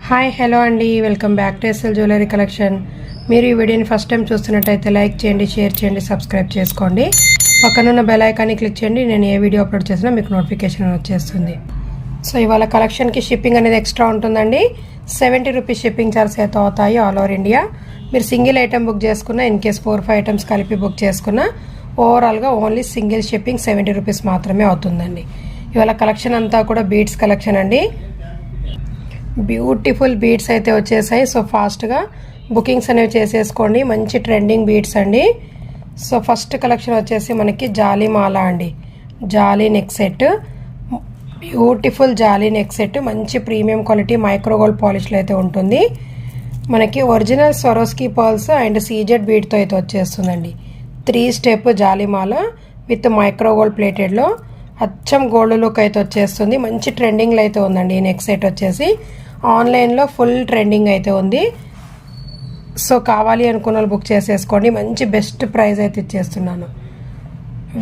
Hi hello అండి, welcome back to SL jewellery collection. మీరు ఈ వీడియోని ఫస్ట్ టైం చూస్తున్నట్టయితే లైక్ చేయండి, షేర్ చేయండి, సబ్స్క్రైబ్ చేసుకోండి. పక్కనున్న బెల్ ఐకాన్ని క్లిక్ చేయండి. నేను ఏ వీడియో అప్లోడ్ చేసినా మీకు నోటిఫికేషన్ వచ్చేస్తుంది. సో ఇవాళ కలెక్షన్కి షిప్పింగ్ అనేది ఎక్స్ట్రా ఉంటుందండి. 70 రూపీస్ షిప్పింగ్ ఛార్జెస్ అయితే అవుతాయి ఆల్ ఓవర్ ఇండియా. మీరు సింగిల్ ఐటమ్ బుక్ చేసుకున్నా, ఇన్ కేస్ 4-5 ఐటమ్స్ కలిపి బుక్ చేసుకున్నా ఓవరాల్గా ఓన్లీ సింగిల్ షిప్పింగ్ 70 రూపీస్ మాత్రమే అవుతుందండి. ఇవాళ కలెక్షన్ అంతా కూడా బీడ్స్ కలెక్షన్ అండి. బ్యూటిఫుల్ బీడ్స్ అయితే వచ్చేసాయి. సో ఫాస్ట్గా బుకింగ్స్ అనేవి చేసేసుకోండి. మంచి ట్రెండింగ్ బీడ్స్ అండి. సో ఫస్ట్ కలెక్షన్ వచ్చేసి మనకి జాలీ మాల అండి. జాలీ నెక్ సెట్, బ్యూటిఫుల్ జాలీ నెక్ సెట్, మంచి ప్రీమియం క్వాలిటీ మైక్రోగోల్డ్ పాలిష్లో అయితే ఉంటుంది. మనకి original Swarovski pearls and CZ బీడ్తో అయితే వచ్చేస్తుందండి. 3 స్టెప్ జాలీ మాల విత్ మైక్రోగోల్డ్ ప్లేటెడ్లో అచ్చం గోల్డ్ లుక్ అయితే వచ్చేస్తుంది. మంచి ట్రెండింగ్లో అయితే ఉందండి ఈ నెక్ సెట్ వచ్చేసి. ఆన్లైన్లో ఫుల్ ట్రెండింగ్ అయితే ఉంది. సో కావాలి అనుకున్న వాళ్ళు బుక్ చేసేసుకోండి. మంచి బెస్ట్ ప్రైస్ అయితే ఇచ్చేస్తున్నాను.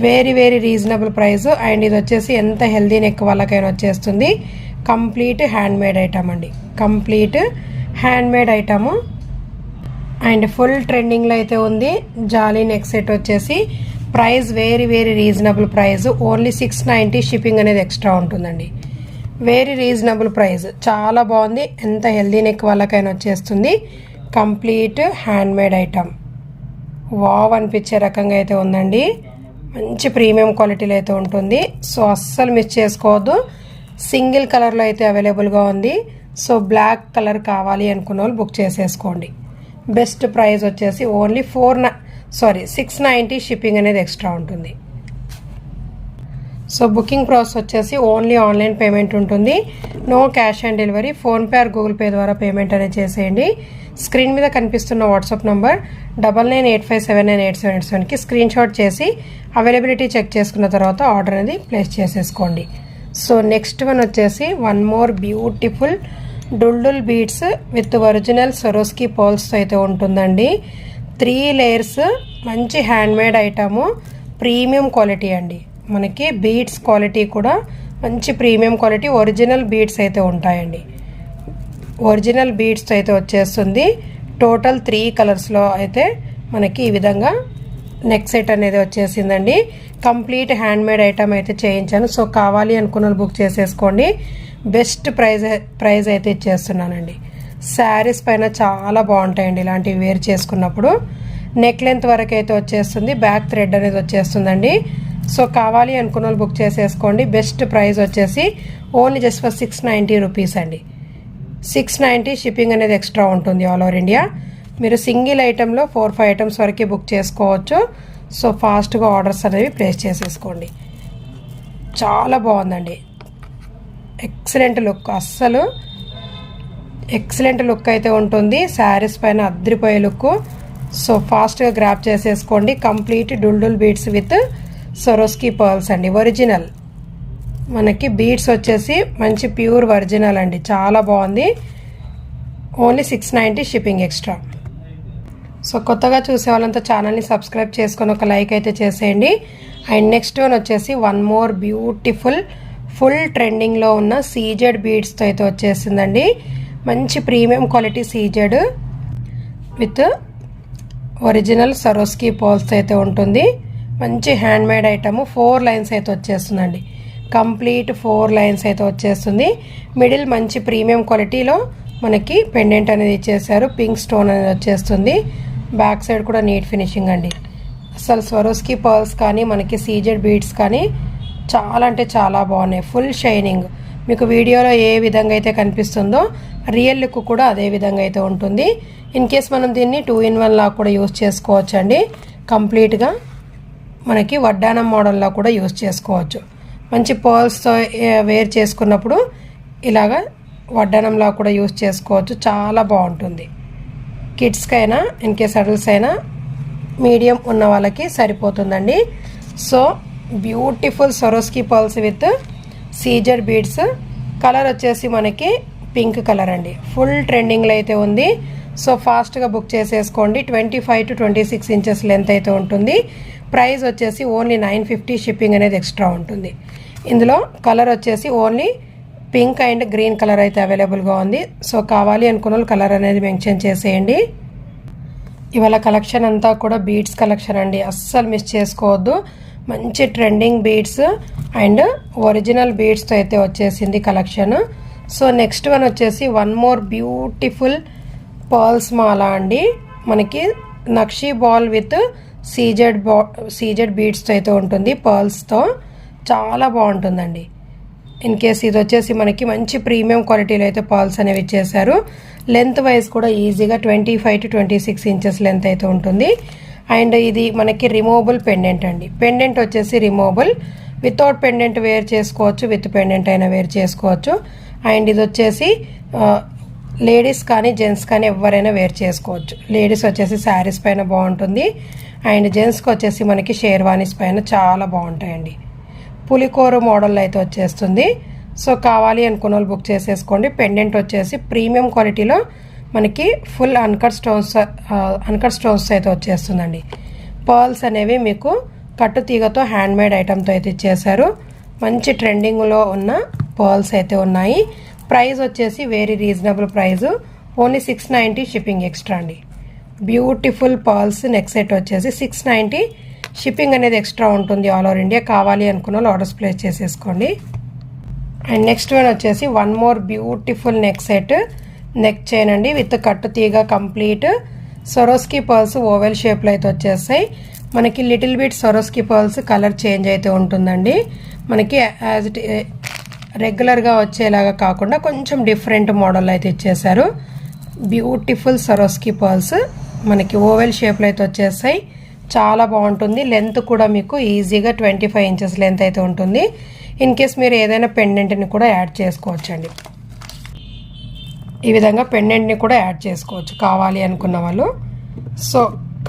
Very very reasonable price. And ఇది వచ్చేసి ఎంత హెల్దీ నెక్ వాళ్ళకైనా వచ్చేస్తుంది. కంప్లీట్ హ్యాండ్ మేడ్ ఐటమ్ అండి. Complete handmade item and full ట్రెండింగ్లో అయితే ఉంది. జాలీ నెక్ సెట్ వచ్చేసి price very very reasonable price. Only 690 shipping అనేది ఎక్స్ట్రా ఉంటుందండి. వెరీ రీజనబుల్ ప్రైస్, చాలా బాగుంది. ఎంత హెల్దీ నెక్ వాళ్ళకైనా వచ్చేస్తుంది. Complete hand made item. Wow అనిపించే రకంగా అయితే ఉందండి. మంచి ప్రీమియం క్వాలిటీలో అయితే ఉంటుంది. సో అస్సలు మిస్ చేసుకోవద్దు. సింగిల్ కలర్లో అయితే అవైలబుల్గా ఉంది. సో బ్లాక్ కలర్ కావాలి అనుకున్న వాళ్ళు బుక్ చేసేసుకోండి. బెస్ట్ ప్రైస్ వచ్చేసి ఓన్లీ 690 షిప్పింగ్ అనేది ఎక్స్ట్రా ఉంటుంది. సో బుకింగ్ ప్రాసెస్ వచ్చేసి ఓన్లీ ఆన్లైన్ పేమెంట్ ఉంటుంది. No cash on delivery. PhonePe or Google Pay ద్వారా పేమెంట్ అనేది చేసేయండి. స్క్రీన్ మీద కనిపిస్తున్న వాట్సాప్ నంబర్ 9985798787కి స్క్రీన్ షాట్ చేసి అవైలబిలిటీ చెక్ చేసుకున్న తర్వాత ఆర్డర్ అనేది ప్లేస్ చేసేసుకోండి. సో నెక్స్ట్ వన్ వచ్చేసి వన్ మోర్ బ్యూటిఫుల్ డుల్డుల్ బీడ్స్ విత్ ఒరిజినల్ స్వరోస్కీ పర్ల్స్తో అయితే ఉంటుందండి. 3 లేయర్స్, మంచి handmade item, premium quality అండి. మనకి బీడ్స్ క్వాలిటీ కూడా మంచి ప్రీమియం క్వాలిటీ. ఒరిజినల్ బీడ్స్ అయితే ఉంటాయండి. ఒరిజినల్ బీడ్స్తో అయితే వచ్చేస్తుంది. టోటల్ 3 కలర్స్లో అయితే మనకి ఈ విధంగా నెక్ సెట్ అనేది వచ్చేసిందండి. కంప్లీట్ హ్యాండ్ మేడ్ ఐటమ్ అయితే చేయించాను. సో కావాలి అనుకున్న బుక్ చేసేసుకోండి. బెస్ట్ ప్రైజ్ అయితే ఇచ్చేస్తున్నానండి. శారీస్ పైన చాలా బాగుంటాయండి ఇలాంటివి వేర్ చేసుకున్నప్పుడు. నెక్ లెంత్ వరకు అయితే వచ్చేస్తుంది. బ్యాక్ థ్రెడ్ అనేది వచ్చేస్తుందండి. సో కావాలి అనుకున్న వాళ్ళు బుక్ చేసేసుకోండి. బెస్ట్ ప్రైస్ వచ్చేసి ఓన్లీ జస్ట్ ఫర్ 690 రూపీస్ అండి. 690 షిప్పింగ్ అనేది ఎక్స్ట్రా ఉంటుంది ఆల్ ఓవర్ ఇండియా. మీరు సింగిల్ ఐటెంలో 4-5 ఐటమ్స్ వరకు బుక్ చేసుకోవచ్చు. సో ఫాస్ట్గా ఆర్డర్స్ అనేవి ప్లేస్ చేసేసుకోండి. చాలా బాగుందండి. ఎక్సలెంట్ లుక్, అస్సలు ఎక్సలెంట్ లుక్ అయితే ఉంటుంది. శారీస్ పైన అద్రిపోయే లుక్. సో ఫాస్ట్గా గ్రాప్ చేసేసుకోండి. కంప్లీట్ డుల్డుల్ బీడ్స్ విత్ స్వరోస్కీ పర్ల్స్ అండి. ఒరిజినల్ మనకి బీడ్స్ వచ్చేసి మంచి ప్యూర్ ఒరిజినల్ అండి. చాలా బాగుంది. Only 690 shipping extra. సో కొత్తగా చూసే వాళ్ళంతా ఛానల్ని సబ్స్క్రైబ్ చేసుకొని ఒక లైక్ అయితే చేసేయండి. అండ్ నెక్స్ట్ వన్ వచ్చేసి వన్ మోర్ బ్యూటిఫుల్ ఫుల్ ట్రెండింగ్లో ఉన్న సీజెడ్ బీడ్స్తో అయితే వచ్చేసిందండి. మంచి premium quality CZ with original Swarovski పర్ల్స్తో అయితే ఉంటుంది. మంచి హ్యాండ్ మేడ్ ఐటమ్. 4 లైన్స్ అయితే వచ్చేస్తుందండి. కంప్లీట్ 4 లైన్స్ అయితే వచ్చేస్తుంది. మిడిల్ మంచి ప్రీమియం క్వాలిటీలో మనకి పెండెంట్ అనేది ఇచ్చేసారు. పింక్ స్టోన్ అనేది వచ్చేస్తుంది. బ్యాక్ సైడ్ కూడా నీట్ ఫినిషింగ్ అండి. అసలు స్వరోస్కీ పర్ల్స్ కానీ మనకి సీజెడ్ బీడ్స్ కానీ చాలా అంటే చాలా బాగున్నాయి. Full shining. మీకు వీడియోలో ఏ విధంగా అయితే కనిపిస్తుందో రియల్ లుక్ కూడా అదే విధంగా అయితే ఉంటుంది. ఇన్ కేస్ మనం దీన్ని 2-in-1 లా కూడా యూజ్ చేసుకోవచ్చు అండి. కంప్లీట్గా మనకి వడ్డానం మోడల్లో కూడా యూజ్ చేసుకోవచ్చు. మంచి పర్ల్స్తో వేర్ చేసుకున్నప్పుడు ఇలాగా వడ్డానంలా కూడా యూజ్ చేసుకోవచ్చు. చాలా బాగుంటుంది. కిడ్స్కైనా ఇన్ కేస్ అడల్ట్స్ అయినా మీడియం ఉన్న వాళ్ళకి సరిపోతుందండి. So beautiful Swarovski pearls with seizer beads. Colour వచ్చేసి మనకి పింక్ కలర్ అండి. ఫుల్ ట్రెండింగ్లో అయితే ఉంది. సో ఫాస్ట్గా బుక్ చేసేసుకోండి. 25 to 26 ఇంచెస్ లెంత్ అయితే ఉంటుంది. ప్రైస్ వచ్చేసి ఓన్లీ 950 షిప్పింగ్ అనేది ఎక్స్ట్రా ఉంటుంది. ఇందులో కలర్ వచ్చేసి only pink and green colour అయితే అవైలబుల్గా ఉంది. సో కావాలి అనుకున్న వాళ్ళు కలర్ అనేది మెన్షన్ చేసేయండి. ఇవాళ కలెక్షన్ అంతా కూడా బీడ్స్ కలెక్షన్ అండి, అస్సలు మిస్ చేసుకోవద్దు. మంచి ట్రెండింగ్ బీడ్స్ అండ్ ఒరిజినల్ బీడ్స్తో అయితే వచ్చేసింది కలెక్షన్. సో నెక్స్ట్ వన్ వచ్చేసి వన్ మోర్ బ్యూటిఫుల్ పర్ల్స్ మాల అండి. మనకి నక్షీ బాల్ విత్ సీజెడ్ బీడ్స్తో అయితే ఉంటుంది, పర్ల్స్తో చాలా బాగుంటుందండి. ఇన్ కేస్ ఇది వచ్చేసి మనకి మంచి ప్రీమియం క్వాలిటీలో అయితే పర్ల్స్ అనేవి ఇచ్చేసారు. లెంత్ వైజ్ కూడా ఈజీగా 25 to 26 ఇంచెస్ లెంత్ అయితే ఉంటుంది. అండ్ ఇది మనకి రిమూవబుల్ పెండెంట్ అండి. పెండెంట్ వచ్చేసి రిమూవబుల్, వితౌట్ పెండెంట్ వేర్ చేసుకోవచ్చు, విత్ పెండెంట్ అయినా వేర్ చేసుకోవచ్చు. అండ్ ఇది వచ్చేసి లేడీస్ కానీ జెంట్స్ కానీ ఎవరైనా వేర్ చేసుకోవచ్చు. లేడీస్ వచ్చేసి శారీస్ పైన బాగుంటుంది అండ్ జెంట్స్కి వచ్చేసి మనకి షేర్వానీస్ పైన చాలా బాగుంటాయండి. పులికోరు మోడల్ అయితే వచ్చేస్తుంది. సో కావాలి అనుకున్న వాళ్ళు బుక్ చేసేసుకోండి. పెండెంట్ వచ్చేసి ప్రీమియం క్వాలిటీలో మనకి ఫుల్ అన్కట్ స్టోన్స్ అయితే వచ్చేస్తుందండి. పర్ల్స్ అనేవి మీకు కట్టు తీగతో హ్యాండ్మేడ్ ఐటమ్తో అయితే ఇచ్చేసారు. మంచి ట్రెండింగ్లో ఉన్న పర్ల్స్ అయితే ఉన్నాయి. ప్రైస్ వచ్చేసి very reasonable price, only 690 shipping extra అండి. బ్యూటిఫుల్ పర్ల్స్ నెక్ సెట్ వచ్చేసి 690 షిప్పింగ్ అనేది ఎక్స్ట్రా ఉంటుంది ఆల్ ఓవర్ ఇండియా. కావాలి అనుకున్న వాళ్ళు ఆర్డర్స్ ప్లేస్ చేసేసుకోండి. అండ్ నెక్స్ట్ వన్ వచ్చేసి one more beautiful neck set, neck chain అండి విత్ కట్టు తీగ కంప్లీట్ సొరోస్కీ పర్ల్స్ ఓవెల్ షేప్లో అయితే వచ్చేస్తాయి. మనకి little bit Swarovski pearls colour change అయితే ఉంటుందండి. మనకి యాజ్ ఇట్ రెగ్యులర్గా వచ్చేలాగా కాకుండా కొంచెం డిఫరెంట్ మోడల్ అయితే ఇచ్చేసారు. బ్యూటిఫుల్ సొరోస్కీ పర్ల్స్ మనకి ఓవెల్ షేప్లో అయితే వచ్చేస్తాయి. చాలా బాగుంటుంది. లెంత్ కూడా మీకు ఈజీగా 25 ఇంచెస్ లెంత్ అయితే ఉంటుంది. ఇన్ కేస్ మీరు ఏదైనా పెండెంట్ని కూడా యాడ్ చేసుకోవచ్చండి. ఈ విధంగా పెండెంట్ని కూడా యాడ్ చేసుకోవచ్చు కావాలి అనుకున్న వాళ్ళు. సో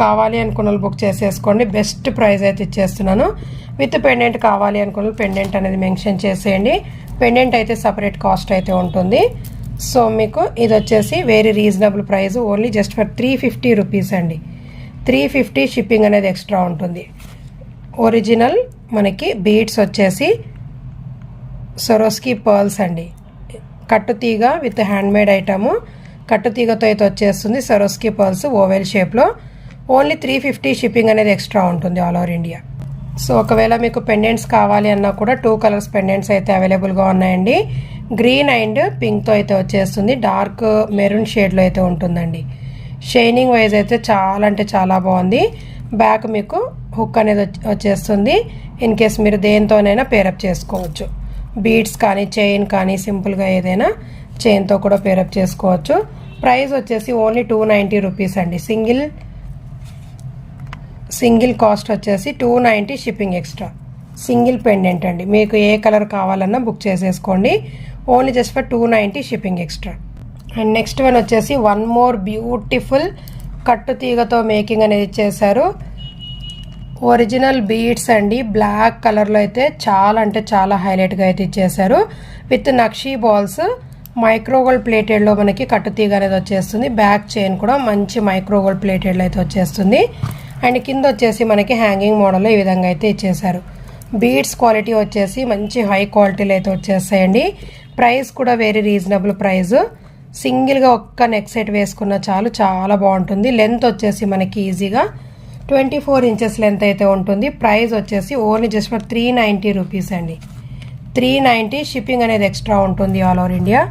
కావాలి అనుకున్న వాళ్ళు బుక్ చేసేసుకోండి. బెస్ట్ ప్రైస్ అయితే ఇచ్చేస్తున్నాను. విత్ పెండెంట్ కావాలి అనుకున్న పెండెంట్ అనేది మెన్షన్ చేసేయండి. పెండెంట్ అయితే సపరేట్ కాస్ట్ అయితే ఉంటుంది. సో మీకు ఇది వచ్చేసి very reasonable price, only just for 350 rupees అండి. 350 షిప్పింగ్ అనేది ఎక్స్ట్రా ఉంటుంది. ఒరిజినల్ మనకి బీడ్స్ వచ్చేసి సొరోస్కీ పర్ల్స్ అండి. కట్టుతీగ విత్ హ్యాండ్మేడ్ ఐటము, కట్టుతీగతో అయితే వచ్చేస్తుంది. సొరోస్కీ పర్ల్స్ ఓవెల్ షేప్లో ఓన్లీ 350 షిప్పింగ్ అనేది ఎక్స్ట్రా ఉంటుంది ఆల్ ఓవర్ ఇండియా. సో ఒకవేళ మీకు పెండెంట్స్ కావాలి అన్నా కూడా 2 కలర్స్ పెండెంట్స్ అయితే అవైలబుల్గా ఉన్నాయండి. గ్రీన్ అండ్ పింక్తో అయితే వచ్చేస్తుంది. డార్క్ మెరూన్ షేడ్లో అయితే ఉంటుందండి. షైనింగ్ వైజ్ అయితే చాలా అంటే చాలా బాగుంది. బ్యాక్ మీకు హుక్ అనేది వచ్చేస్తుంది. ఇన్ కేస్ మీరు దేనితోనైనా పేరప్ చేసుకోవచ్చు. బీడ్స్ కానీ చైన్ కానీ సింపుల్గా ఏదైనా చైన్తో కూడా పేరప్ చేసుకోవచ్చు. ప్రైస్ వచ్చేసి ఓన్లీ 290 రూపీస్ అండి. సింగిల్ కాస్ట్ వచ్చేసి 290 షిప్పింగ్ ఎక్స్ట్రా. సింగిల్ పెండెంట్ అండి. మీకు ఏ కలర్ కావాలన్నా బుక్ చేసేసుకోండి. Only just for 290 shipping extra. And next one వచ్చేసి వన్ మోర్ బ్యూటిఫుల్ కట్టు తీగతో మేకింగ్ అనేది ఇచ్చేసారు. ఒరిజినల్ బీడ్స్ అండి. బ్లాక్ కలర్లో అయితే చాలా అంటే చాలా హైలైట్గా అయితే ఇచ్చేసారు. విత్ నక్షీ బాల్స్ మైక్రోగోల్డ్ ప్లేటెడ్లో మనకి కట్టు తీగ అనేది వచ్చేస్తుంది. బ్యాక్ చైన్ కూడా మంచి మైక్రోగోల్డ్ ప్లేటెడ్లో అయితే వచ్చేస్తుంది. అండ్ కింద వచ్చేసి మనకి హ్యాంగింగ్ మోడల్లో ఈ విధంగా అయితే ఇచ్చేసారు. బీడ్స్ క్వాలిటీ వచ్చేసి మంచి హై క్వాలిటీలో అయితే వచ్చేస్తాయండి. ప్రైస్ కూడా వెరీ రీజనబుల్ ప్రైస్. సింగిల్గా ఒక్క నెక్ సెట్ వేసుకున్న చాలు, చాలా బాగుంటుంది. లెంత్ వచ్చేసి మనకి ఈజీగా 24 ఇంచెస్ లెంత్ అయితే ఉంటుంది. ప్రైస్ వచ్చేసి ఓన్లీ జస్ట్ ఫర్ 390 రూపీస్ అండి. 390 షిప్పింగ్ అనేది ఎక్స్ట్రా ఉంటుంది all over India.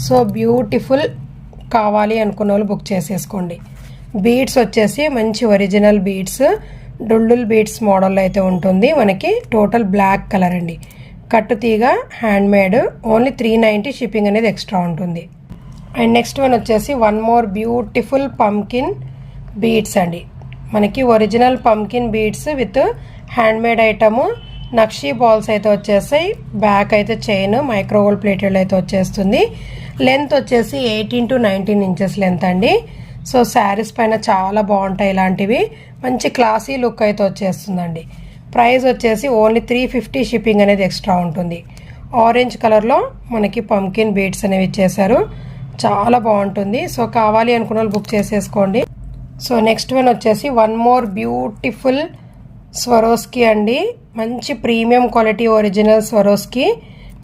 So beautiful కావాలి అనుకున్న వాళ్ళు బుక్ చేసేసుకోండి. బీడ్స్ వచ్చేసి మంచి ఒరిజినల్ బీడ్స్, డుల్డుల్ బీడ్స్ మోడల్ అయితే ఉంటుంది. మనకి టోటల్ బ్లాక్ కలర్ అండి. కట్టు తీగ హ్యాండ్మేడ్, ఓన్లీ 390 షిప్పింగ్ అనేది ఎక్స్ట్రా ఉంటుంది. అండ్ నెక్స్ట్ వన్ వచ్చేసి one more beautiful pumpkin beads అండి. మనకి original pumpkin beads with handmade item, nakshi balls అయితే వచ్చేస్తాయి. బ్యాక్ అయితే చైన్ మైక్రోగోల్డ్ ప్లేటెడ్ అయితే వచ్చేస్తుంది. లెంత్ వచ్చేసి 18 to 19 ఇంచెస్ లెంత్ అండి. సో శారీస్ పైన చాలా బాగుంటాయి ఇలాంటివి. మంచి క్లాసీ లుక్ అయితే వచ్చేస్తుందండి. ప్రైస్ వచ్చేసి ఓన్లీ 350 షిప్పింగ్ అనేది ఎక్స్ట్రా ఉంటుంది. ఆరెంజ్ కలర్లో మనకి పంకిన్ బీడ్స్ అనేవి ఇచ్చేసారు. చాలా బాగుంటుంది. సో కావాలి అనుకున్న వాళ్ళు బుక్ చేసేసుకోండి. సో నెక్స్ట్ వన్ వచ్చేసి వన్ మోర్ బ్యూటిఫుల్ స్వరోస్కీ అండి. మంచి ప్రీమియం క్వాలిటీ ఒరిజినల్ స్వరోస్కీ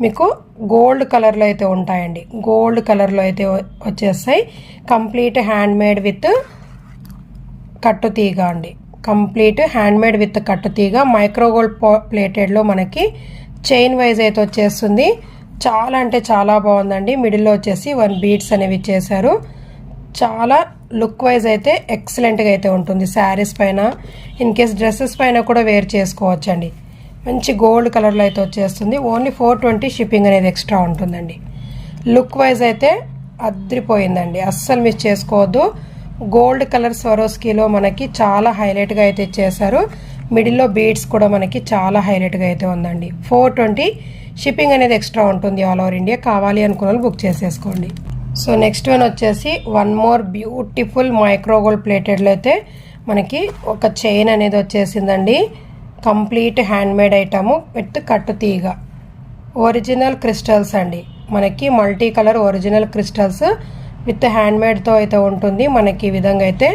మీకు గోల్డ్ కలర్లో అయితే ఉంటాయండి. గోల్డ్ కలర్లో అయితే వచ్చేస్తాయి. కంప్లీట్ హ్యాండ్ మేడ్ విత్ కట్టుతీగ అండి. కంప్లీట్ హ్యాండ్ మేడ్ విత్ కట్టుతీగ మైక్రో గోల్డ్ ప్లేటెడ్లో మనకి చైన్ వైజ్ అయితే వచ్చేస్తుంది. చాలా అంటే చాలా బాగుందండి. మిడిల్లో వచ్చేసి 1 బీడ్స్ అనేవి ఇచ్చేసారు. చాలా లుక్ వైజ్ అయితే ఎక్సలెంట్గా అయితే ఉంటుంది. శారీస్ పైన ఇన్ కేస్ డ్రెస్సెస్ పైన కూడా వేర్ చేసుకోవచ్చండి. మంచి గోల్డ్ కలర్లో అయితే వచ్చేస్తుంది. ఓన్లీ 420 షిప్పింగ్ అనేది ఎక్స్ట్రా ఉంటుందండి. లుక్ వైజ్ అయితే అద్రిపోయిందండి, అస్సలు మిస్ చేసుకోవద్దు. గోల్డ్ కలర్ స్వరోస్కీలో మనకి చాలా హైలైట్గా అయితే ఇచ్చేసారు. మిడిల్లో బీడ్స్ కూడా మనకి చాలా హైలైట్గా అయితే ఉందండి. 420 షిప్పింగ్ అనేది ఎక్స్ట్రా ఉంటుంది ఆల్ ఓవర్ ఇండియా. కావాలి అనుకున్న వాళ్ళు బుక్ చేసేసుకోండి. సో నెక్స్ట్ వన్ వచ్చేసి 1 మోర్ బ్యూటిఫుల్ మైక్రో గోల్డ్ ప్లేటెడ్లో అయితే మనకి ఒక చైన్ అనేది వచ్చేసిందండి. Complete handmade item with కట్టు తీగ ఒరిజినల్ క్రిస్టల్స్ అండి. మనకి multi colour original crystals with హ్యాండ్ మేడ్తో అయితే ఉంటుంది. మనకి ఈ విధంగా అయితే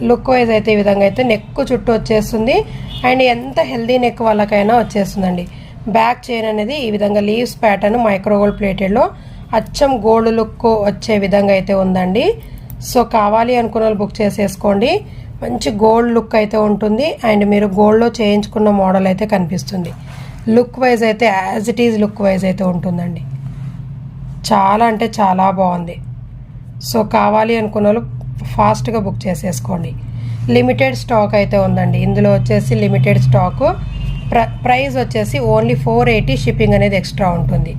లుక్ వైజ్ అయితే ఈ విధంగా అయితే నెక్ చుట్టూ వచ్చేస్తుంది. అండ్ ఎంత హెల్దీ నెక్ వాళ్ళకైనా వచ్చేస్తుందండి. బ్యాక్ చైన్ అనేది ఈ విధంగా లీవ్స్ ప్యాటర్న్ మైక్రో గోల్డ్ ప్లేటెడ్లో అచ్చం గోల్డ్ లుక్ వచ్చే విధంగా అయితే ఉందండి. సో కావాలి అనుకున్న వాళ్ళు బుక్ చేసేసుకోండి. మంచి గోల్డ్ లుక్ అయితే ఉంటుంది. అండ్ మీరు గోల్డ్లో చేయించుకున్న మోడల్ అయితే కనిపిస్తుంది. లుక్ వైజ్ అయితే as it is look wise అయితే ఉంటుందండి. చాలా అంటే చాలా బాగుంది. సో కావాలి అనుకున్న వాళ్ళు ఫాస్ట్గా బుక్ చేసేసుకోండి. లిమిటెడ్ స్టాక్ అయితే ఉందండి. ఇందులో వచ్చేసి లిమిటెడ్ స్టాకు. ప్రైస్ వచ్చేసి ఓన్లీ 480 షిప్పింగ్ అనేది ఎక్స్ట్రా ఉంటుంది.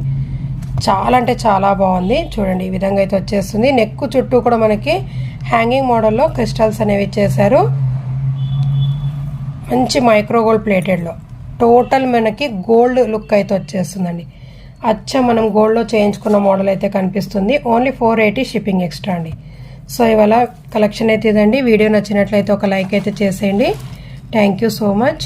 చాలా అంటే చాలా బాగుంది. చూడండి ఈ విధంగా అయితే వచ్చేస్తుంది. నెక్ చుట్టూ కూడా మనకి హ్యాంగింగ్ మోడల్లో క్రిస్టల్స్ అనేవి ఇచ్చేసారు. మంచి మైక్రో గోల్డ్ ప్లేటెడ్లో టోటల్ మనకి గోల్డ్ లుక్ అయితే వచ్చేస్తుందండి. అచ్చం మనం గోల్డ్లో చేయించుకున్న మోడల్ అయితే కనిపిస్తుంది. ఓన్లీ 480 షిప్పింగ్ ఎక్స్ట్రా అండి. సో ఇవాళ కలెక్షన్ అయితే ఇదండి. వీడియో నచ్చినట్లయితే ఒక లైక్ అయితే చేసేయండి. Thank you so much.